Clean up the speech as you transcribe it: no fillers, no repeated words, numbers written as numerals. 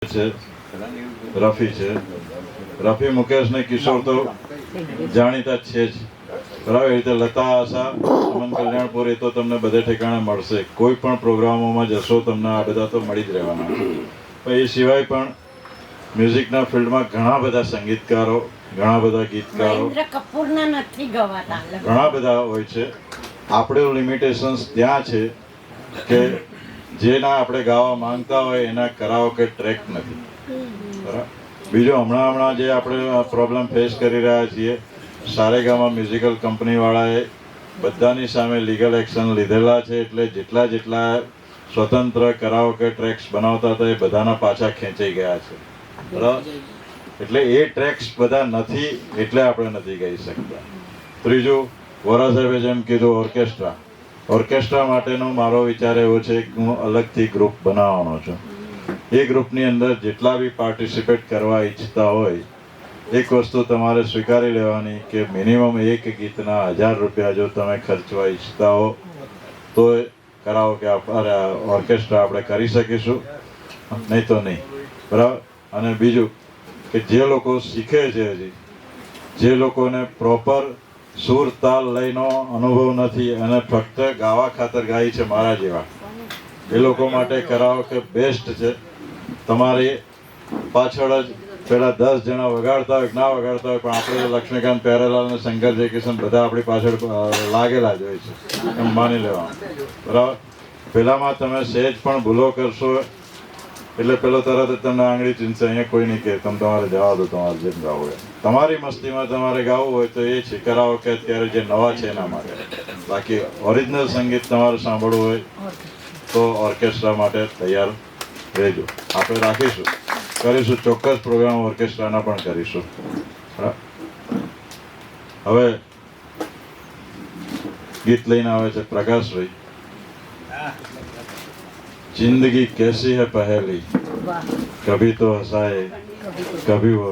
છે રફી છે. રફી, મુકેશ ને કિશોર તો જાણીતા જ છે જ, બરાબર. એ રીતે લતા, આશા, અમન કલ્યાણપુર, એ તો તમને બધે ઠેકાણે મળશે. કોઈ પણ પ્રોગ્રામોમાં જશો તમને આ બધા તો મળી જ રહેવાના. પણ એ સિવાય પણ મ્યુઝિકના ફિલ્ડમાં ઘણા બધા સંગીતકારો, ઘણા બધા ગીતકારો, ઘણા બધા હોય છે. આપણું લિમિટેશન્સ ત્યાં છે કે જેના આપણે ગાવા માંગતા હોય એના કરાઓકે ટ્રેક નથી, બરાબર. બીજું હમણાં જે આપણે પ્રોબ્લેમ ફેસ કરી રહ્યા છીએ, સારેગામા મ્યુઝિકલ કંપનીવાળાએ બધાની સામે લીગલ એક્શન લીધેલા છે. એટલે જેટલા સ્વતંત્ર કરાઓકે ટ્રેક્સ બનાવતા હતા એ બધાના પાછા ખેંચાઈ ગયા છે, બરાબર. એટલે એ ટ્રેક્સ બધા નથી એટલે આપણે નથી ગાઈ શકતા. ત્રીજું, વોરા સાહેબે જેમ કીધું, ઓર્કેસ્ટ્રા માટેનો મારો વિચાર એવો છે કે હું અલગથી ગ્રુપ બનાવવાનો છું. એ ગ્રુપની અંદર જેટલા બી પાર્ટિસિપેટ કરવા ઈચ્છતા હોય, એક વસ્તુ તમારે સ્વીકારી લેવાની કે મિનિમમ એક ગીતના 1000 રૂપિયા જો તમે ખર્ચવા ઈચ્છતા હો તો કરાઓકે ઓર્કેસ્ટ્રા આપણે કરી શકીશું, નહીં તો નહીં, બરાબર. અને બીજું કે જે લોકો શીખે છે, હજી જે લોકોને પ્રોપર સુર તાલ લયનો અનુભવ નથી અને ફક્ત ગાવા ખાતર ગાય છે મારા જેવા, એ લોકો માટે કરાઓકે બેસ્ટ છે. તમારી પાછળ જ પેલા 10 જણા વગાડતા હોય ના વગાડતા હોય, પણ આપણે લક્ષ્મીકાંત, પ્યારેલાલ અને શંકર જયકિશન બધા આપણી પાછળ લાગેલા જ હોય છે, એમ માની લેવાનું, બરાબર. પેલામાં તમે સહેજ પણ ભૂલો કરશો એટલે પેલો તરત જ તમને આંગળી ચીંધશે. અહીંયા કોઈ નહીં કે તમે તમારે જવા દો, તમારે જેમ ગાવું હોય. તમારી મસ્તીમાં તમારે ગાવું હોય તો એ છે કરાઓકે અત્યારે જે નવા છે એના માટે. બાકી ઓરિજિનલ સંગીત તમારે સાંભળવું હોય તો ઓર્કેસ્ટ્રા માટે તૈયાર રહેજો. આપણે રાખીશું, કરીશું ચોક્કસ પ્રોગ્રામ ઓર્કેસ્ટ્રાના પણ કરીશું. હવે ગીત લઈને આવે છે પ્રકાશભાઈ. जिंदगी कैसी है पहेली, कभी तो हंसाए कभी वो